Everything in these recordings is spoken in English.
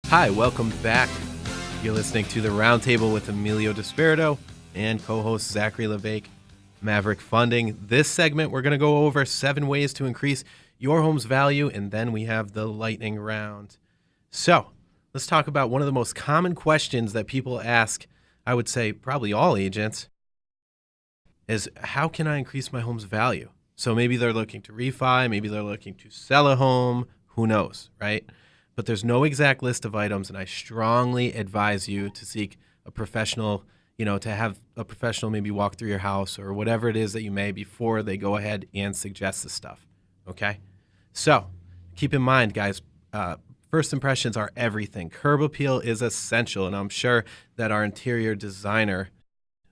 Hi, welcome back. You're listening to The Roundtable with Emilio DiSpirito and co-host Zachary LeVake, Maverick Funding. This segment, we're going to go over 7 ways to increase your home's value, and then we have the lightning round. So let's talk about one of the most common questions that people ask, I would say probably all agents, is how can I increase my home's value? So maybe they're looking to refi, maybe they're looking to sell a home, who knows, right? But there's no exact list of items, and I strongly advise you to seek a professional, to have a professional maybe walk through your house or whatever it is that you may before they go ahead and suggest the stuff, okay? So keep in mind, guys, first impressions are everything. Curb appeal is essential, and I'm sure that our interior designer,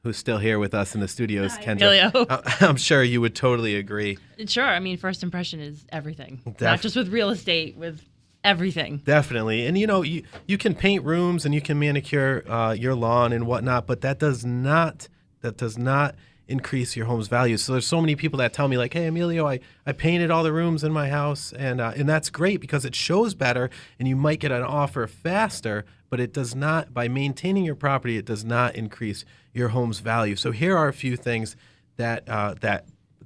who's still here with us in the studios, Kendra, I'm sure you would totally agree. Sure. I mean, first impression is everything. Not just with real estate, with everything. Definitely. And, you can paint rooms and you can manicure your lawn and whatnot, but that does not increase your home's value. So there's so many people that tell me like, hey, Emilio, I painted all the rooms in my house, and that's great because it shows better and you might get an offer faster, but it does not, by maintaining your property, it does not increase your home's value. So here are a few things that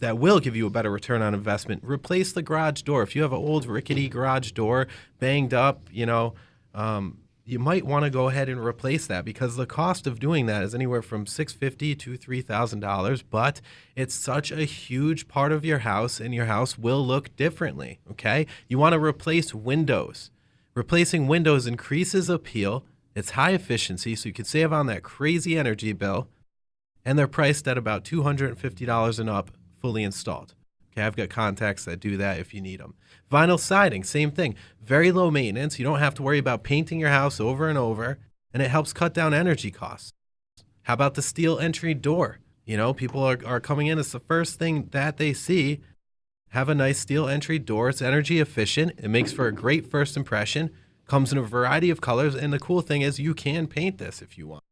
will give you a better return on investment. Replace the garage door. If you have an old rickety garage door banged up, you might want to go ahead and replace that because the cost of doing that is anywhere from $650 to $3,000, but it's such a huge part of your house, and your house will look differently, okay? You want to replace windows. Replacing windows increases appeal. It's high efficiency, so you can save on that crazy energy bill, and they're priced at about $250 and up, fully installed. Okay, I've got contacts that do that if you need them. Vinyl siding, same thing. Very low maintenance. You don't have to worry about painting your house over and over, and it helps cut down energy costs. How about the steel entry door? People are coming in. It's the first thing that they see. Have a nice steel entry door. It's energy efficient. It makes for a great first impression. Comes in a variety of colors, and the cool thing is you can paint this if you want.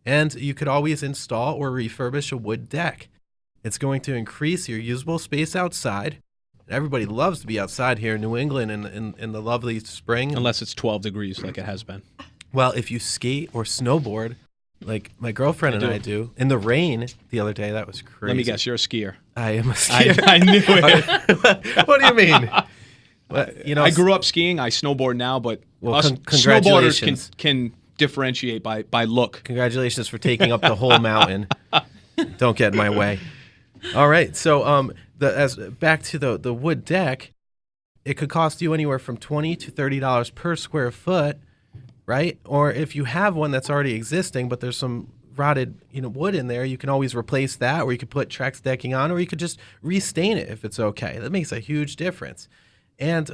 And you could always install or refurbish a wood deck. It's going to increase your usable space outside. Everybody loves to be outside here in New England in the lovely spring. Unless it's 12 degrees like it has been. Well, if you skate or snowboard, like my girlfriend and I do, in the rain the other day, that was crazy. Let me guess, you're a skier. I am a skier. I knew it. What do you mean? Well, I grew up skiing. I snowboard now, but us congratulations. snowboarders can differentiate by look. Congratulations for taking up the whole mountain. Don't get in my way. All right, so back to the wood deck, it could cost you anywhere from $20 to $30 per square foot, right? Or if you have one that's already existing, but there's some rotted wood in there, you can always replace that, or you could put Trex decking on, or you could just restain it if it's okay. That makes a huge difference. And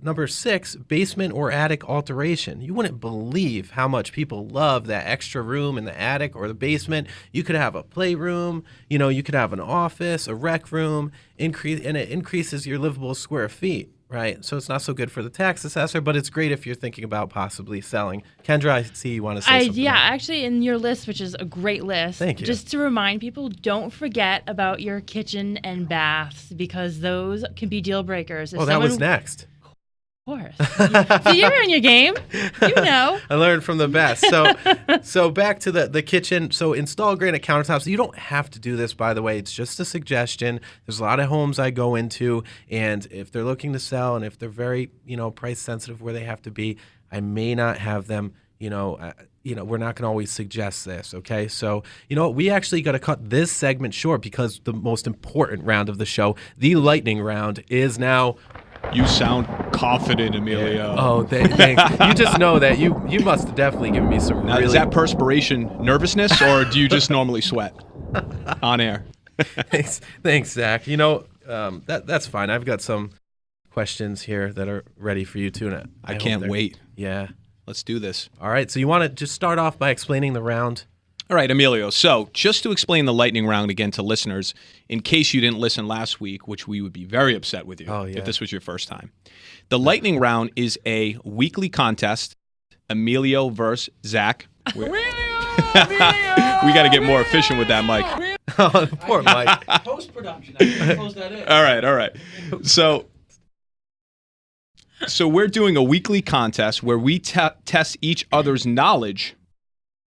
number 6, basement or attic alteration. You wouldn't believe how much people love that extra room in the attic or the basement. You could have a playroom, you could have an office, a rec room, and it increases your livable square feet, right? So it's not so good for the tax assessor, but it's great if you're thinking about possibly selling. Kendra, I see you want to say something. Yeah, actually in your list, which is a great list. Thank you. Just to remind people, don't forget about your kitchen and baths because those can be deal breakers. That was next. Of course. So you're in your game. I learned from the best. So back to the kitchen. So install granite countertops. You don't have to do this, by the way. It's just a suggestion. There's a lot of homes I go into, and if they're looking to sell and if they're very, price sensitive where they have to be, I may not have them, we're not going to always suggest this, okay? So, we actually got to cut this segment short because the most important round of the show, the lightning round, is now. You sound confident, Emilio. Yeah. Oh, thanks. You just know that you must have definitely given me some now, really... Is that perspiration nervousness, or do you just normally sweat on air? Thanks, Zach. That's fine. I've got some questions here that are ready for you, too. And I can't wait. Yeah. Let's do this. All right. So you want to just start off by explaining the round? All right, Emilio. So just to explain the lightning round again to listeners, in case you didn't listen last week, which we would be very upset with you if this was your first time. The lightning round is a weekly contest, Emilio versus Zach. We got to get more efficient with that, Mike. Oh, poor Mike. Post-production. I can close that in. All right. So So we're doing a weekly contest where we test each other's knowledge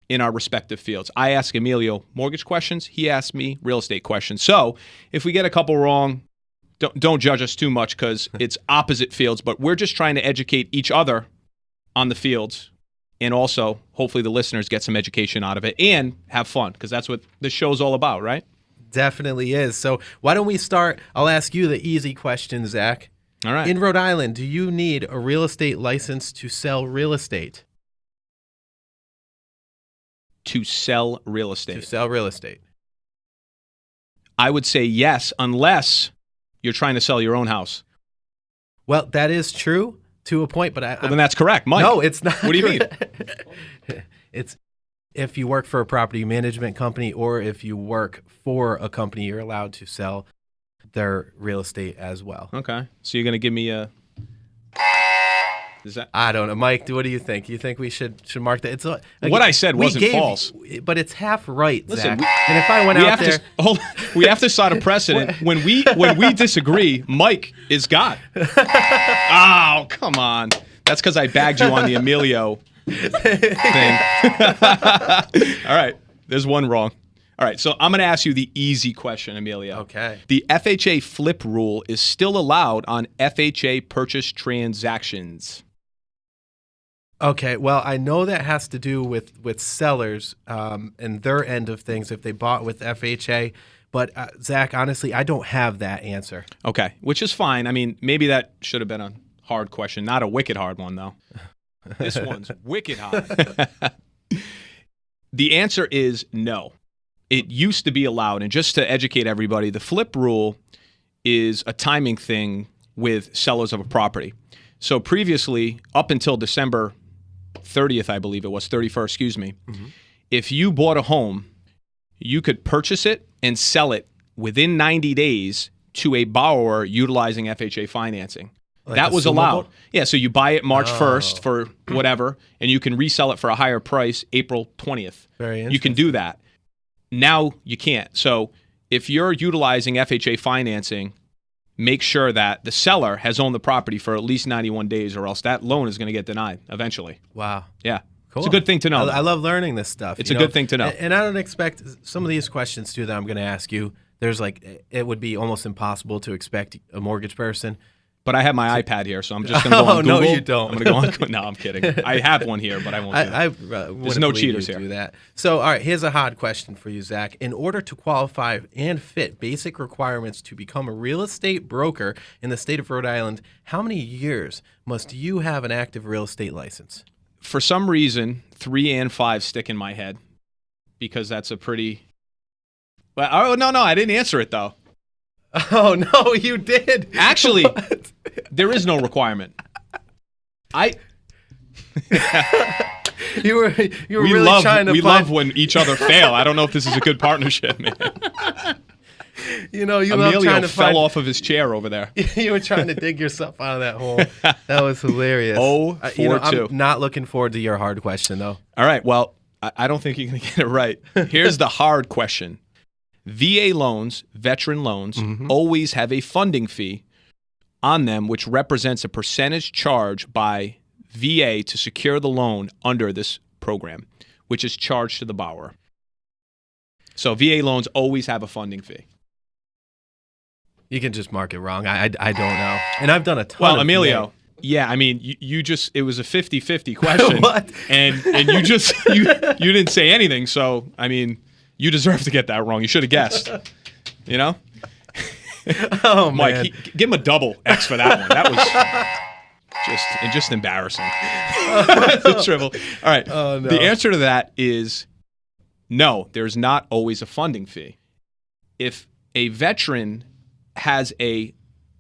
in our respective fields. I ask Emilio mortgage questions. He asks me real estate questions. So if we get a couple wrong, don't judge us too much because it's opposite fields, but we're just trying to educate each other on the fields, and also hopefully the listeners get some education out of it and have fun, because that's what this show's all about, right? Definitely is. So why don't we start? I'll ask you the easy question, Zach. All right. In Rhode Island, do you need a real estate license to sell real estate? To sell real estate. To sell real estate. I would say yes, unless you're trying to sell your own house. Well, that is true to a point, but then that's correct, Mike. No, it's not. What do you mean? It's if you work for a property management company or if you work for a company, you're allowed to sell their real estate as well. Okay. So you're going to give me a... Is that... I don't know. Mike, what do you think? You think we should mark that? It's what I said wasn't false. But it's half right, Listen, Zach. And if I went out there... we have to start a precedent. When we disagree, Mike is God. Oh, come on. That's because I bagged you on the Emilio thing. All right. There's one wrong. All right. So I'm going to ask you the easy question, Emilio. Okay. The FHA flip rule is still allowed on FHA purchase transactions. Okay, well, I know that has to do with sellers and their end of things if they bought with FHA. But, Zach, honestly, I don't have that answer. Okay, which is fine. I mean, maybe that should have been a hard question. Not a wicked hard one, though. This one's wicked hard. The answer is no. It used to be allowed. And just to educate everybody, the flip rule is a timing thing with sellers of a property. So previously, up until December 30th, I believe it was, 31st, excuse me. Mm-hmm. If you bought a home, you could purchase it and sell it within 90 days to a borrower utilizing FHA financing. Like that was allowed. Yeah, so you buy it March 1st for whatever, and you can resell it for a higher price April 20th. Very interesting. You can do that. Now you can't. So if you're utilizing FHA financing, make sure that the seller has owned the property for at least 91 days, or else that loan is going to get denied eventually. Wow. Yeah. Cool. It's a good thing to know. I love learning this stuff. It's a good thing to know. And I don't expect some of these questions, too, that I'm going to ask you. There's it would be almost impossible to expect a mortgage person. But I have my iPad here, so I'm just going to go on Google. No, you don't. I'm going to go on. No, I'm kidding. I have one here, but I won't do that. There's no cheaters here. Do that. So, all right, here's a hard question for you, Zach. In order to qualify and fit basic requirements to become a real estate broker in the state of Rhode Island, how many years must you have an active real estate license? For some reason, 3 and 5 stick in my head because that's a pretty... Well, oh, no, I didn't answer it, though. Oh, no, you did. Actually, there is no requirement. You were really trying to We love when each other fail. I don't know if this is a good partnership, man. Emilio fell off of his chair over there. You were trying to dig yourself out of that hole. That was hilarious. 4-2. I'm not looking forward to your hard question, though. All right, well, I don't think you're going to get it right. Here's the hard question. VA loans, veteran loans, always have a funding fee on them, which represents a percentage charged by VA to secure the loan under this program, which is charged to the borrower. So VA loans always have a funding fee. You can just mark it wrong. I don't know. And I've done a ton Well, of Emilio, VA. Yeah, I mean, you just, it was a 50-50 question. What? And you just, you didn't say anything, so, I mean... You deserve to get that wrong. You should have guessed. You know? Oh, Mike, man. give him a double X for that one. That was just embarrassing. The triple. All right. Oh, no. The answer to that is no, there's not always a funding fee. If a veteran has a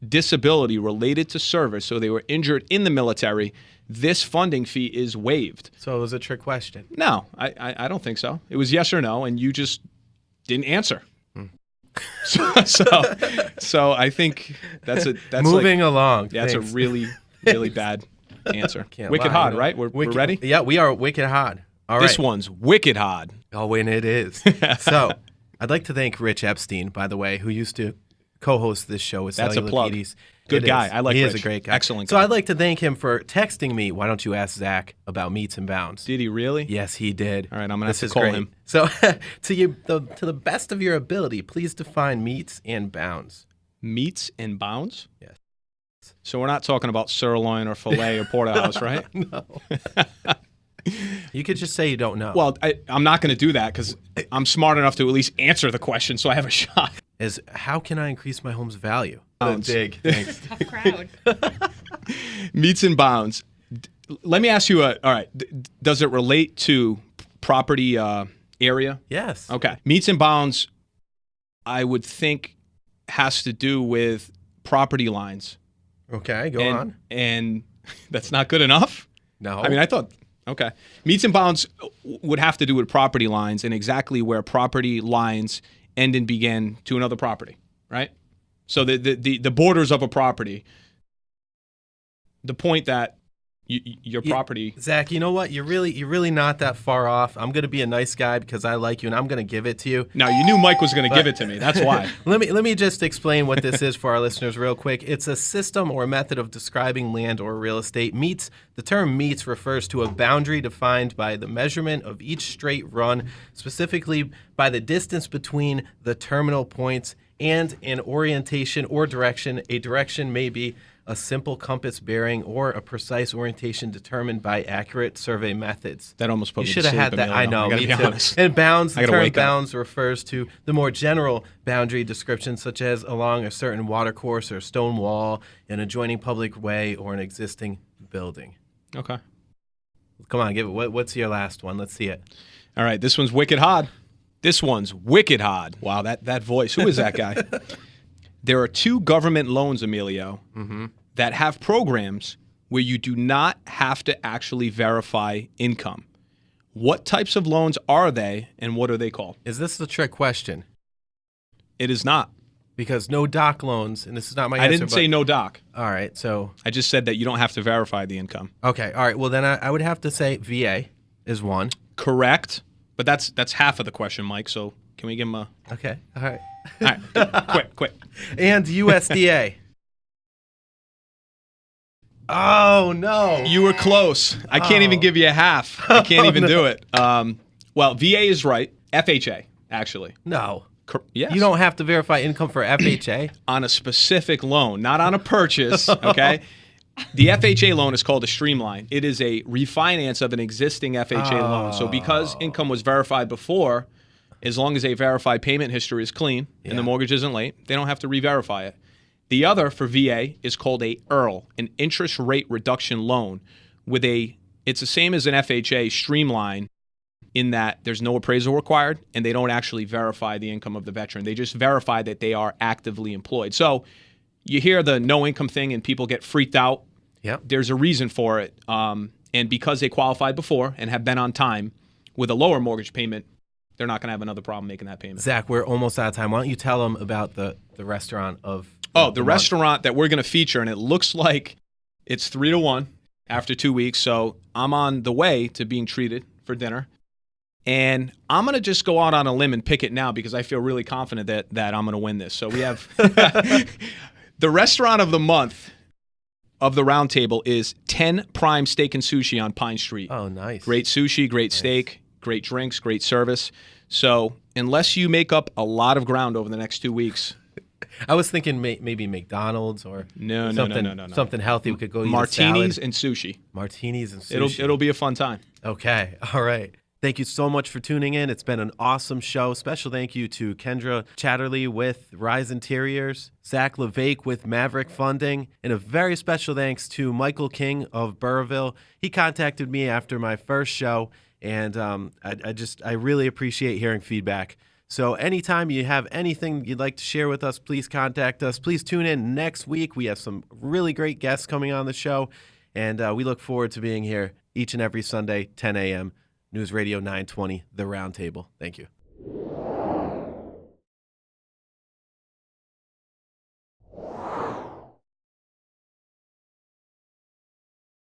disability related to service, so they were injured in the military, this funding fee is waived. So it was a trick question. No, I don't think so. It was yes or no, and you just didn't answer. So I think that's moving along. Yeah, that's a really bad answer. Can't wicked lie, hard, no. right? We're ready? Yeah, we are wicked hard. All This right. one's wicked hard. Oh, and it is. So I'd like to thank Rich Epstein, by the way, who used to co-hosts this show with That's a plug. Cellulopedes. Good It guy. is. I like He Rich. is a great guy. Excellent So guy. I'd like to thank him for texting me. Why don't you ask Zach about Meats and Bounds? Did he really? Yes, he did. All right, I'm going to have This to is call great. him. So to the best of your ability, please define Meats and Bounds. Meats and Bounds? Yes. So we're not talking about sirloin or filet or porterhouse, right? No. You could just say you don't know. Well, I'm not going to do that because I'm smart enough to at least answer the question so I have a shot. Is how can I increase my home's value? Bounds. Dig. Thanks. Tough crowd. Meats and Bounds. Let me ask you, all right, does it relate to property area? Yes. Okay. Meats and Bounds, I would think, has to do with property lines. Okay, go on. And that's not good enough? No. I mean, I thought, okay. Meats and Bounds would have to do with property lines and exactly where property lines end and begin to another property, right? So the borders of a property, the point that your property. Zach, you know what? You're really not that far off. I'm gonna be a nice guy because I like you, and I'm gonna give it to you. No, you knew Mike was going to give it to me. That's why. Let me just explain what this is for our listeners real quick. It's a system or method of describing land or real estate. The term meets refers to a boundary defined by the measurement of each straight run, specifically by the distance between the terminal points and an orientation or direction. A direction may be a simple compass bearing or a precise orientation determined by accurate survey methods. That almost put You me should to have had sleep, that. Emilio. I know, I gotta me be too. honest. And bounds, I the gotta term wake up. bounds refers to the more general boundary description, such as along a certain watercourse or stone wall, an adjoining public way, or an existing building. Okay. Come on, give it. What's your last one? Let's see it. All right, this one's wicked hard. This one's wicked hard. Wow, that voice. Who is that guy? There are 2 government loans, Emilio, that have programs where you do not have to actually verify income. What types of loans are they, and what are they called? Is this the trick question? It is not. Because no doc loans, and this is not my answer. I didn't say no doc. All right, so I just said that you don't have to verify the income. okay, all right. Well, then I would have to say VA is one. Correct, but that's half of the question, Mike. So can we give him a? Okay, all right. All right, quick. And USDA. Oh no! You were close. I can't even give you a half. I can't even do it. Well, VA is right. FHA, actually. No. Yes. You don't have to verify income for FHA. On a specific loan, not on a purchase, okay? The FHA loan is called a streamline. It is a refinance of an existing FHA loan. So because income was verified before, as long as a verified payment history is clean and the mortgage isn't late, they don't have to re-verify it. The other for VA is called a IRL, an interest rate reduction loan, it's the same as an FHA streamline in that there's no appraisal required and they don't actually verify the income of the veteran. They just verify that they are actively employed. So you hear the no income thing and people get freaked out. Yep. There's a reason for it. And because they qualified before and have been on time with a lower mortgage payment, they're not going to have another problem making that payment. Zach, we're almost out of time. Why don't you tell them about the restaurant of the restaurant that we're going to feature, and it looks like it's 3-1 after 2 weeks. So I'm on the way to being treated for dinner. And I'm going to just go out on a limb and pick it now because I feel really confident that I'm going to win this. So we have the restaurant of the month of the round table is 10 Prime Steak and Sushi on Pine Street. Oh, nice. Great sushi, great steak, great drinks, great service. So unless you make up a lot of ground over the next 2 weeks. I was thinking maybe McDonald's or no. something healthy. We could go eat martinis a salad. and sushi. Martinis and sushi. It'll be a fun time. Okay. All right. Thank you so much for tuning in. It's been an awesome show. Special thank you to Kendra Chatterley with Rise Interiors, Zach LeVake with Maverick Funding, and a very special thanks to Michael King of Burrville. He contacted me after my first show, and I really appreciate hearing feedback. So anytime you have anything you'd like to share with us, please contact us. Please tune in next week. We have some really great guests coming on the show, and we look forward to being here each and every Sunday, 10 a.m., News Radio 920, The Roundtable. Thank you.